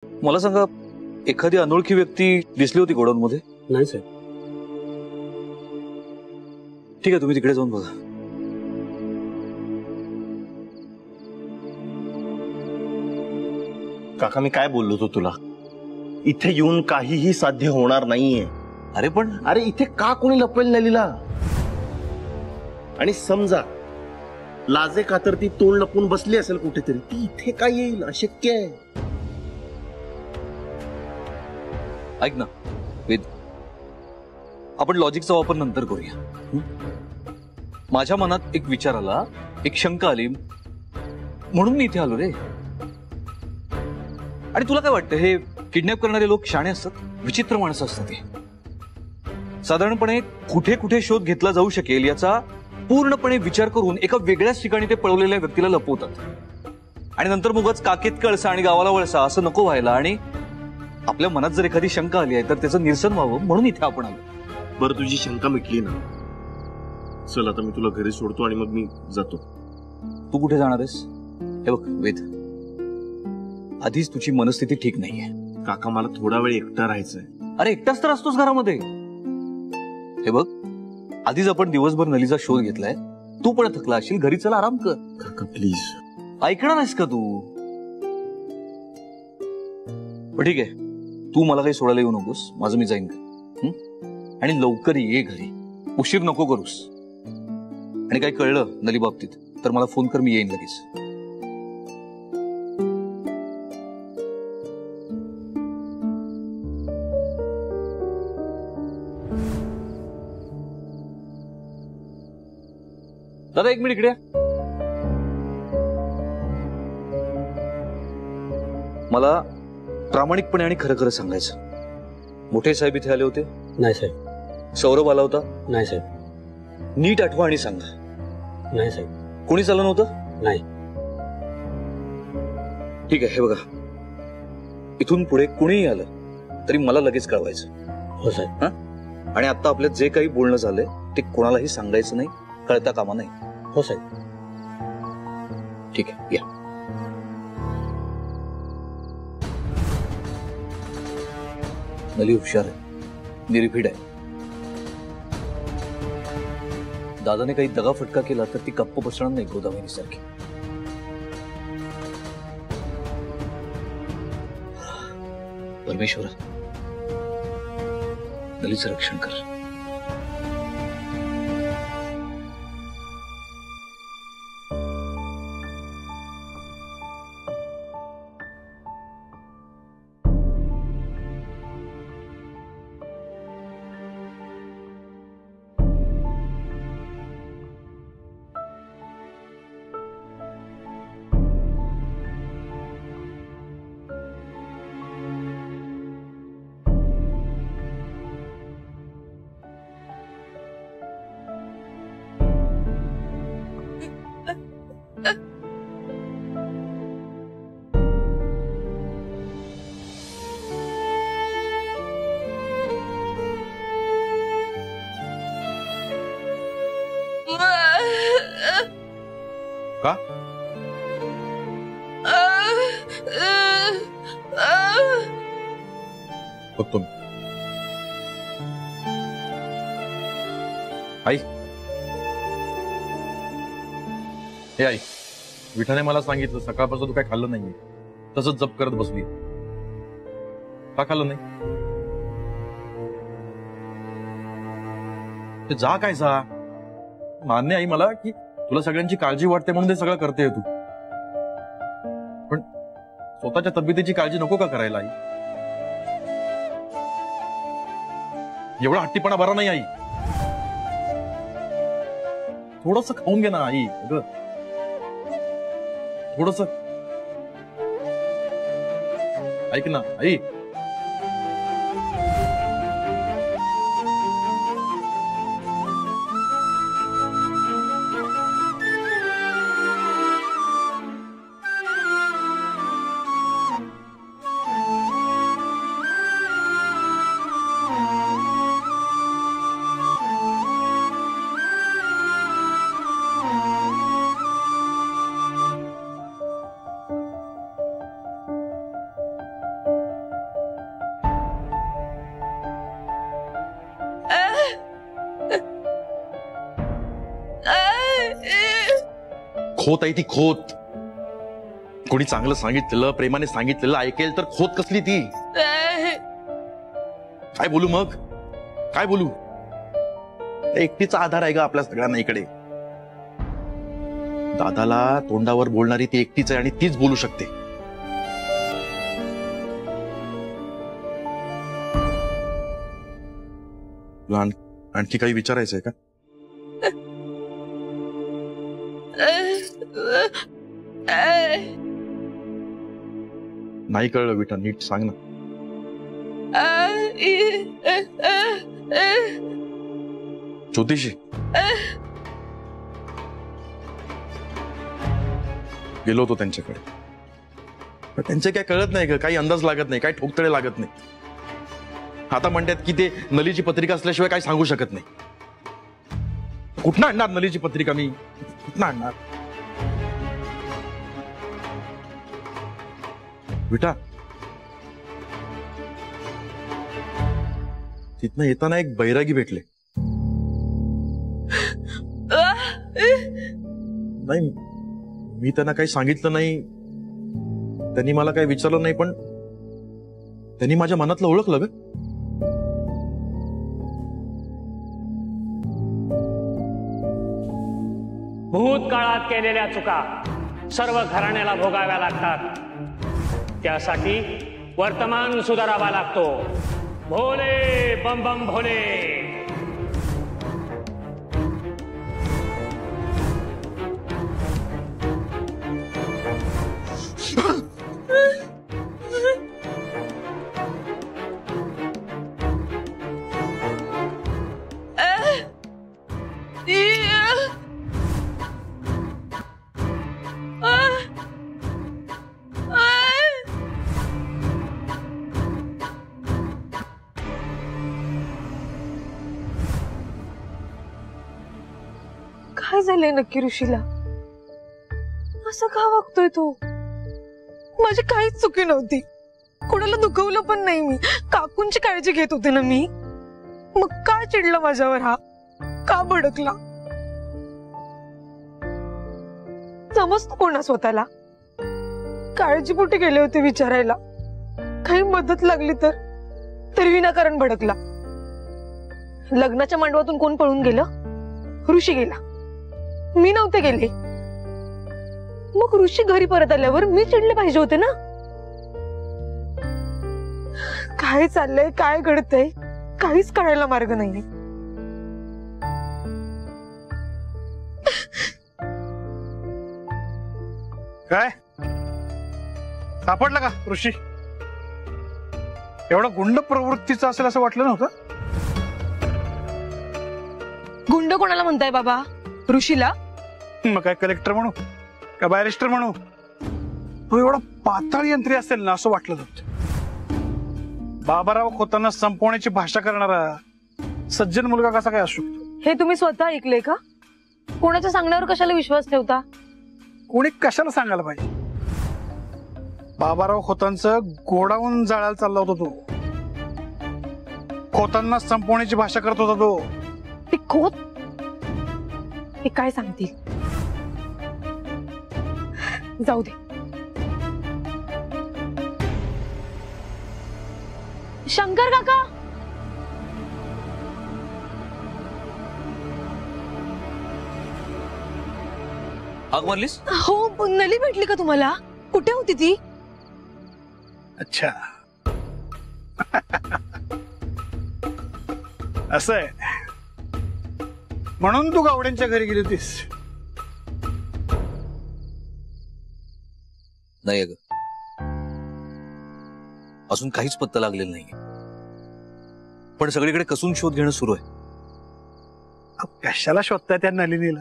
मला सांगा, एखादी अनोळखी व्यक्ती दिसली होती गोडाऊन मध्ये? नाही साहेब. ठीक आहे, तुम्ही तिकडे जाऊन बघा. काका, मी काय बोललो होतो तुला? इथे येऊन काहीही साध्य होणार नाहीये. अरे इथे का कोणी लपवेल नलीला? आणि समजा लाजे खातर ती तोंड लपून बसली असेल कुठेतरी, ती इथे काय येईल? अशक्य आहे. ऐक ना वेद, आपण लॉजिकचा वापर नंतर करूया. माझ्या मनात एक विचार आला, एक शंका आली, म्हणून मी इथे आलो रे. आणि तुला काय वाटतं, हे किडनॅप करणारे लोक शाणे असतात? विचित्र माणसं असतात ते. साधारणपणे कुठे कुठे शोध घेतला जाऊ शकेल याचा पूर्णपणे विचार करून एका वेगळ्याच ठिकाणी ते पळवलेल्या व्यक्तीला लपवतात. आणि नंतर मुगच काकेत कळसा आणि गावाला वळसा असं नको व्हायला. आणि आपल्या मनात जर एखादी शंका आली आहे तर त्याचं निरसन व्हावं म्हणून इथे आपण आलो. बरं, तुझी शंका मिटली ना? चल, आता मी तुला घरी सोडतो आणि मग मी जातो. तू कुठे जाणार आहेस? हे बघ वेद, आधीच तुझी मनस्थिती ठीक नाहीये. काका, मला थोडा वेळ एकटा राहायचंय. अरे एकटाच तर असतोस घरामध्ये. हे बघ, आधीच आपण दिवसभर नलीचा शोध घेतलाय, तू पण थकला असशील, घरी चला आराम कर. काका प्लीज. ऐकणार नाहीस का तू? ठीक आहे, तू मला काही सोडायला येऊ नकोस, माझं मी जाईन. आणि लवकर ये घरी, उशीर नको करूस. आणि काही कळलं नली बाबतीत तर मला फोन कर, मी येईन लगेच. दादा, एक मिनिट इकडे. मला प्रामाणिकपणे आणि खरं खरं सांगायचं, मोठे साहेब इथे आले होते? नाही साहेब. सौरभ आला होता? नाही साहेब. नीट आठवा आणि सांगा. नाही साहेब. कोणीच आलं नव्हतं? नाही. ठीक आहे, हे बघा, इथून पुढे कुणीही आलं तरी मला लगेच कळवायचं. हो साहेब. आणि आता आपल्यात जे काही बोलणं झालंय ते कोणालाही सांगायचं नाही, कळता कामा नाही. हो साहेब. ठीक आहे, या. नली हुशार आहे, निर्भीड आहे. दादाने काही दगाफटका केला तर ती गप्प बसणार नाही गोदावरीसारखी. परमेश्वरा, नलीचं रक्षण कर. का? बघतो मी. आई, हे आई, विठाने मला सांगितलं सकाळपासून तू काय खाल्लं नाहीये, तसंच जप करत बसली. का खाल्लं नाही? ते जा काय जा. मान्य आई मला की तुला सगळ्यांची काळजी वाटते म्हणून ते सगळं करते तू, पण स्वतःच्या तब्येतीची काळजी नको का करायला आई? एवढा हट्टीपणा बरा नाही आई. थोडस खाऊन घे ना आई. अगं थोडस ऐक ना आई. खोत आहे ती खोत. कोणी चांगलं सांगितलेलं, प्रेमाने सांगितलेलं ऐकेल तर खोत कसली ती. काय बोलू मग, काय बोलू. एकटीचा आधार आहे का आपल्या सगळ्यांना इकडे. दादाला तोंडावर बोलणारी ती एकटीच आहे आणि तीच बोलू शकते. तुला आणखी काही विचारायचंय का. नाही कळलं विठा, नीट सांग ना. ज्योतिषी गेलो होतो त्यांच्याकडे, पण त्यांचे काय कळत नाही का, काही अंदाज लागत नाही, काही ठोकतळे लागत नाही. आता म्हणतात की ते नलीची पत्रिका असल्याशिवाय काही सांगू शकत नाही. कुठनं आणणार नलीची पत्रिका मी, कुठनं आणणार. विटा तिथनं येताना एक बैरागी भेटले. नाही मी त्यांना काही सांगितलं नाही, त्यांनी मला काही विचारलं नाही, पण त्यांनी माझ्या मनातलं ओळखलं ग. भूतकाळात केलेल्या चुका सर्व घराण्याला भोगाव्या लागतात. त्यासाठी वर्तमान सुधारावा लागतो. भोले बम बम भोले. काय झालंय नक्की ऋषीला. असं का वागतोय तो. माझी काहीच चुकी नव्हती, कोणाला दुखवलं पण नाही मी. काकूंची काळजी घेत होते ना मी. मग का चिडला माझ्यावर हा, का भडकला. समजतो कोणा स्वतःला. काळजीपोटी गेले होते विचारायला, काही मदत लागली तर विनाकारण भडकला. लग्नाच्या मांडवातून कोण पळून गेलं. ऋषी गेला, मी नव्हते गेले. मग ऋषी घरी परत आल्यावर मी चिडले पाहिजे होते ना. काय चाललंय, काय घडतंय, काहीच कळायला मार्ग नाहीये. काय सापडला का ऋषी. एवढा गुंड प्रवृत्तीचा असेल असं वाटलं नव्हतं. गुंड कोणाला म्हणताय बाबा. ऋषीला. मग काय कलेक्टर म्हणू का बॅरिस्टर म्हणू, तो एवढा पाताळ यंत्री असेल ना असं वाटलं नव्हतं. बाबाराव खोतांना संपवण्याची भाषा करणारा सज्जन मुलगा कसा काय असू शकतो. हे तुम्ही स्वतः ऐकले का. कोणाच्या सांगण्यावर कशाला विश्वास ठेवता. कोणी कशाला सांगायला पाहिजे. बाबाराव खोतांचं गोडाऊन जाळायला चालला होता तो. खोतांना संपवण्याची भाषा करत होता तो. ते खोत हे काय सांगतील. जाऊ दे. शंकर काका. हाक मारलीस. हो, नली भेटली का तुम्हाला. कुठे होती ती. अच्छा असं आहे म्हणून तू गावड्यांच्या घरी गेली होतीस. नाही अगं, अजून काहीच पत्ता लागलेला नाही, पण सगळीकडे कसून शोध घेणं सुरू आहे. कशाला शोधताय त्या नलिनीला.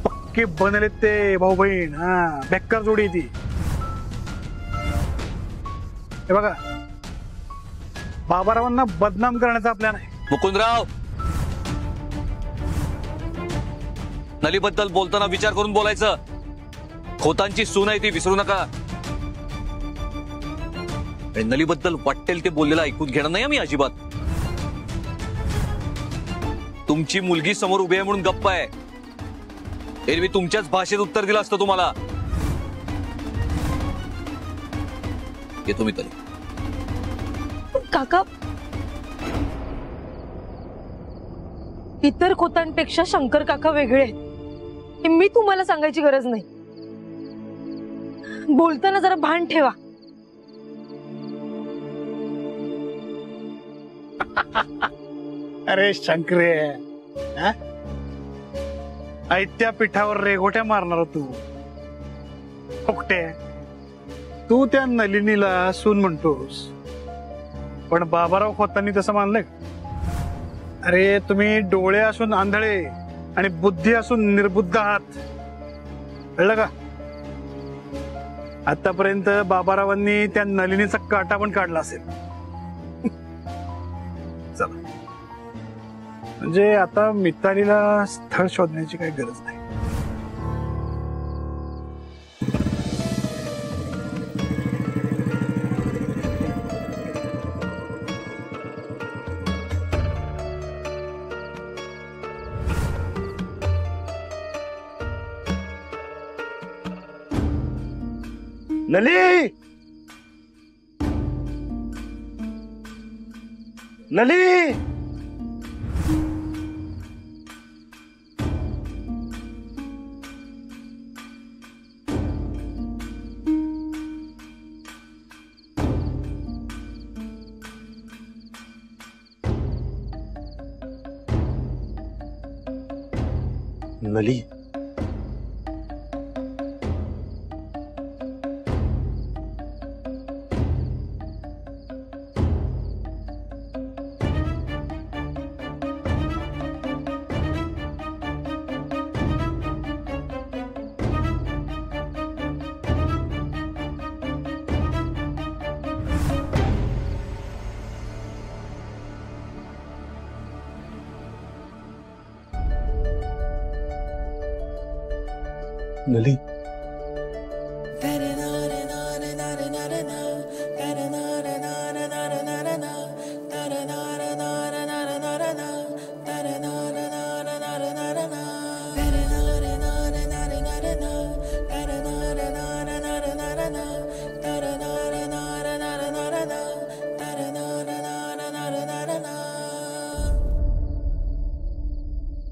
पक्के बनले ते भाऊ बहीण. हा, बेकार जोडी ती. हे बघा, बाबारावांना बदनाम करण्याचा प्लॅन आहे. मुकुंदराव, नलीबद्दल बोलताना विचार करून बोलायचं. खोतांची सून आहे ती, विसरू नका. आणि नलीबद्दल वाटेल ते बोललेलं ऐकून घेणं नाही आम्ही अजिबात. तुमची मुलगी समोर उभी आहे म्हणून गप्प आहे, एरवी तुमच्याच भाषेत उत्तर दिलं असतं तुम्हाला. येतो मी तरी. काका, इतर खोतांपेक्षा शंकर काका वेगळे आहेत हे मी तुम्हाला सांगायची गरज नाही. बोलताना जरा भान ठेवा. अरे शंकरे, हा? ऐत्या पिठावर रेघोट्या मारणार तू फुकटे. तू त्या नलिनीला सून म्हणतोस, पण बाबाराव खोतांनी तसं मानलंय? अरे तुम्ही डोळे असून आंधळे आणि बुद्धी असून निर्बुद्ध आहात, कळलं का? आतापर्यंत बाबारावांनी त्या नलिनीचा काटा पण काढला असेल. चला, म्हणजे आता मितालीला स्थळ शोधण्याची काही गरज नाही. नली, नली, नली. नली,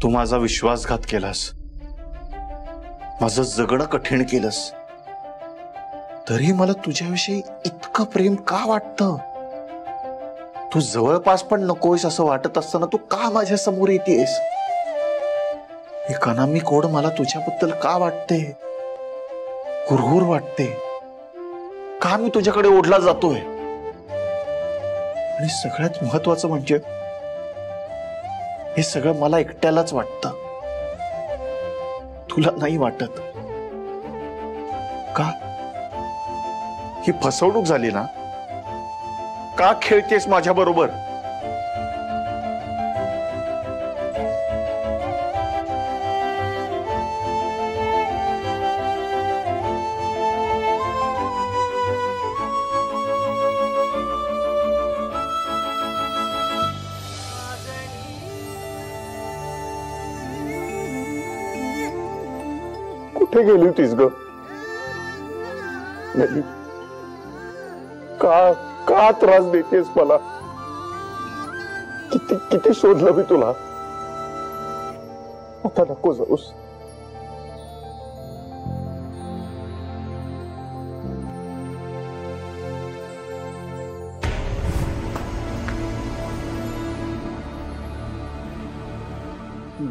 तू माझा विश्वासघात केलास, माझं जगणं कठीण केलंस, तरी मला तुझ्याविषयी इतकं प्रेम का वाटतं? तू जवळपास पण नकोस असं वाटत असताना तू का माझ्या समोर येतेस? एक अनामी कोड मला तुझ्याबद्दल का वाटते? हुरहुर वाटते का? मी तुझ्याकडे ओढला जातोय. आणि सगळ्यात महत्वाचं म्हणजे हे सगळं मला एकट्यालाच वाटतं, तुला नाही वाटत का? ही फसवणूक झाली ना? का खेळतेस माझ्या बरोबर? कुठे गेली होतीस ग? का का त्रास देतेस मला? किती किती शोधलं मी तुला. आता नको जाऊस.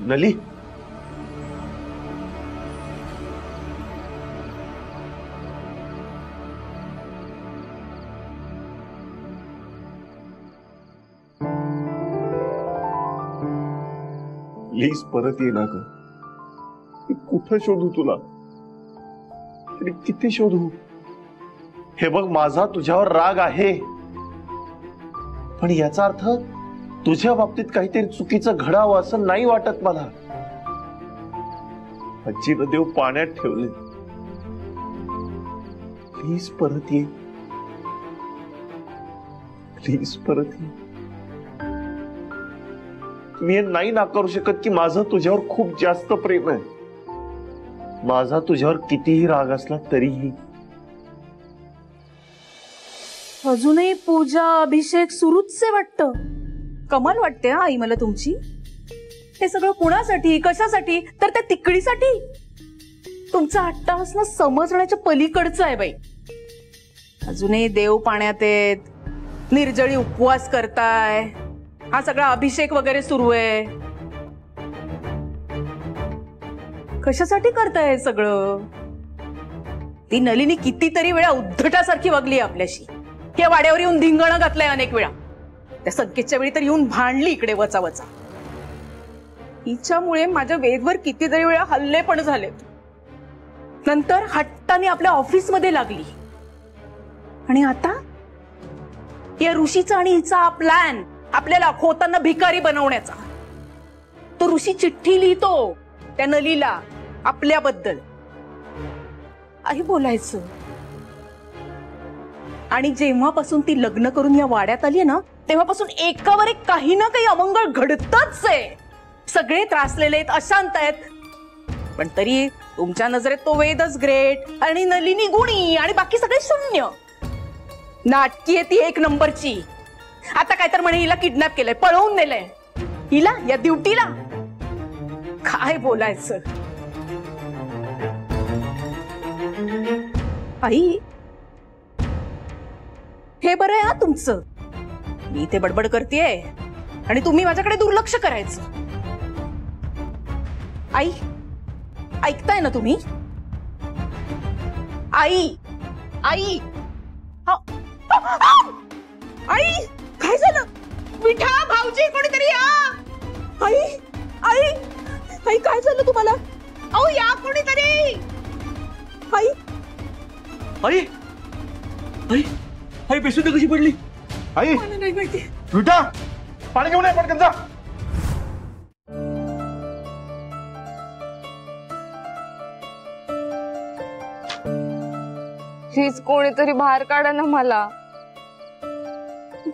नली, प्लीज परत ये ना ग. कुठं शोधू तुला? तरी किती शोधू? हे बघ, माझा तुझ्यावर राग आहे, पण याचा अर्थ तुझ्या बाबतीत काहीतरी चुकीचं घडावं असं नाही वाटत मला. आजीनं देव पाण्यात ठेवले. प्लीज परत ये, प्लीज परत ये. मी हे नाही नाकारू शकत की माझं तुझ्यावर खूप जास्त प्रेम आहे. माझा तुझ्यावर कितीही राग असला तरीही अजूनही पूजा अभिषेक सुरूच आहे वाटतं. कमाल वाटते हा आई मला तुमची. हे सगळं कुणासाठी, कशासाठी? तर त्या तिकडीसाठी. तुमचा अट्टाहास ना समजण्याच्या पलीकडचं आहे बाई. अजूनही देव पाण्यात आहेत, निर्जळी उपवास करताय, हा सगळा अभिषेक वगैरे सुरू आहे. कशासाठी करताय हे सगळं? ती नलिनी कितीतरी वेळा उद्धटासारखी वागली आपल्याशी. या वाड्यावर येऊन धिंगणं घातलंय अनेक वेळा. त्या संकेतच्या वेळी तर येऊन भांडली इकडे वचा वचा. हिच्यामुळे माझ्या वेदवर कितीतरी वेळा हल्ले पण झालेत. नंतर हट्टाने आपल्या ऑफिसमध्ये लागली. आणि आता या ऋषीचा आणि हिचा प्लॅन आपल्याला खोतांना भिकारी बनवण्याचा. तो ऋषी चिठ्ठी लिहितो त्या नलीला आपल्याबद्दल. आई बोलायचं. आणि जेव्हापासून ती लग्न करून या वाड्यात आली ना तेव्हापासून एकावर एक काही ना काही अमंगळ घडतच आहे. सगळे त्रासलेले आहेत, अशांत आहेत. पण तरी तुमच्या नजरेत तो वेदच ग्रेट आणि नलिनी गुणी आणि बाकी सगळे शून्य. नाटकी आहे ती एक नंबरची. आता काय तर म्हणे हिला किडनॅप केलंय, पळवून नेलंय. हिला या ड्युटीला काय बोलायचं. आई हे बरं आहे हा तुमचं. मी इथे बडबड करतेय आणि तुम्ही माझ्याकडे दुर्लक्ष करायचं. आई ऐकताय ना तुम्ही? आई आई आई काय झालं? मिठा भाऊजी कोणीतरी या. आई आई आई काय झालं तुम्हाला? अहो या कोणीतरी. आई आई आई आई बेसुद्धा कशी पडली? आई मला नाही माहिती. विटा पाणी घेऊन ये पटकन जा. प्लीज कोणीतरी बाहेर काढा ना मला.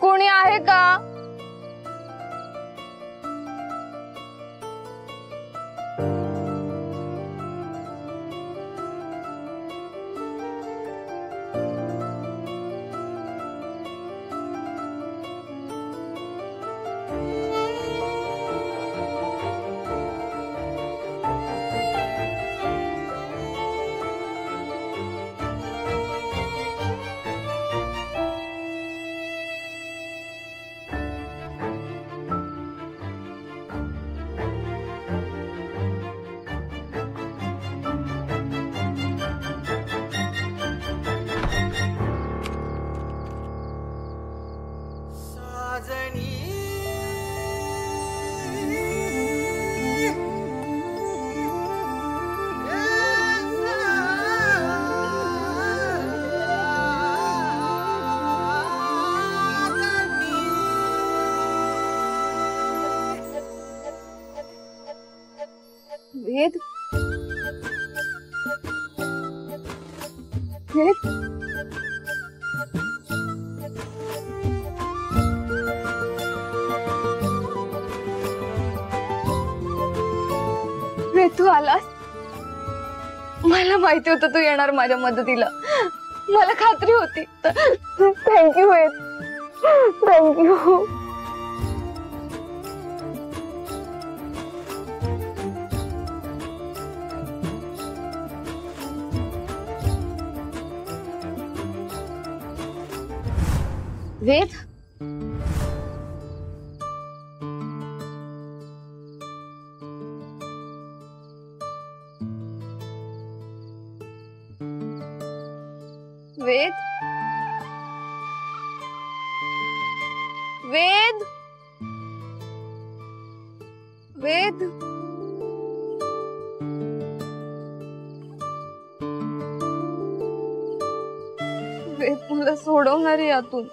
कोणी आहे का? वेद वेद वेद तू आलास. मला माहिती होतं तू येणार माझ्या मदतीला. मला खात्री होती. थँक्यू वेद, थँक्यू. वेद वेद वेद वेद वेद मला सोडवणार यातून.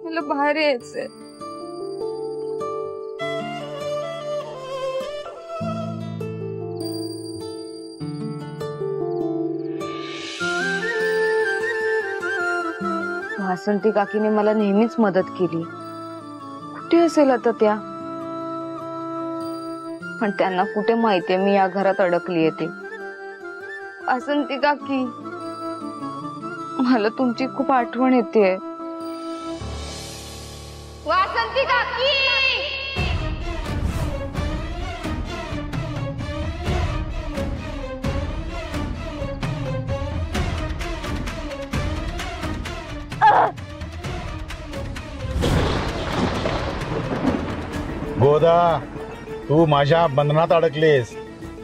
मला बाहेर यायचंय. वासंती काकीने मला नेहमीच मदत केली. कुठे असेल आता त्या? पण त्यांना कुठे माहितीये मी या घरात अडकली येते. वासंती काकी, मला तुमची खूप आठवण येते. वासंती काकी, गोदा, तू माझ्या बंधनात अडकलीस.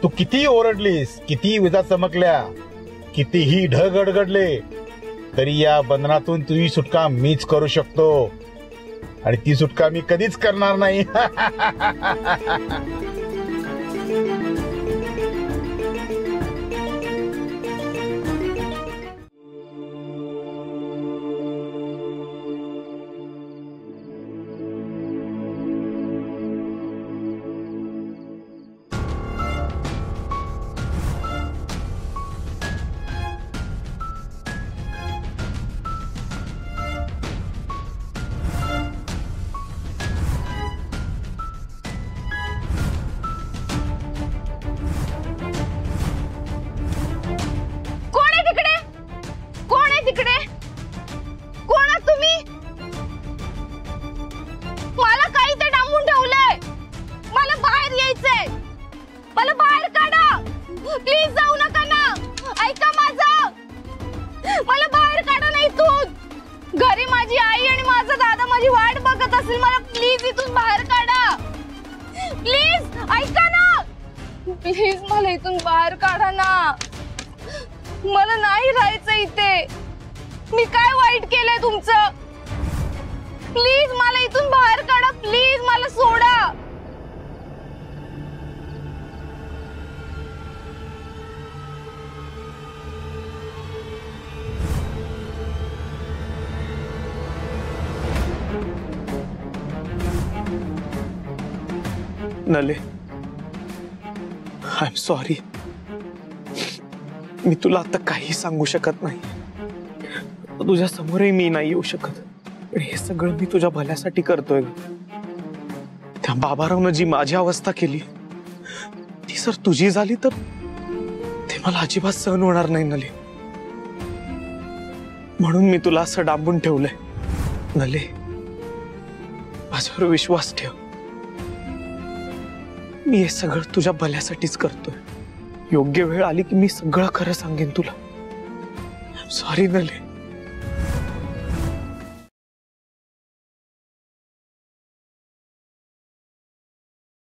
तू किती ओरडलीस, किती विजा चमकल्या, कितीही ढग गडगडले, तरी या बंधनातून तुझी सुटका मीच करू शकतो. आणि ती सुटका मी कधीच करणार नाही. प्लीज मला इथून बाहेर काढा ना. मला नाही राहायचं इथे. मी काय वाईट केलंय तुमचं? प्लीज मला इथून बाहेर काढा. प्लीज मला सोडा. नले, आय एम सॉरी. मी तुला आता काही सांगू शकत नाही. तुझ्या समोरही मी नाही येऊ शकत. पण हे सगळं मी तुझ्या भल्यासाठी करतोय. त्या बाबारावनं जी माझी अवस्था केली ती जर तुझी झाली तर ते मला अजिबात सहन होणार नाही नले. म्हणून मी तुला असं डांबून ठेवलंय. नले, माझ्यावर विश्वास ठेव. मी हे सगळं तुझ्या भल्यासाठीच करतोय. योग्य वेळ आली की मी सगळं खरं सांगेन तुला. सॉरी नले.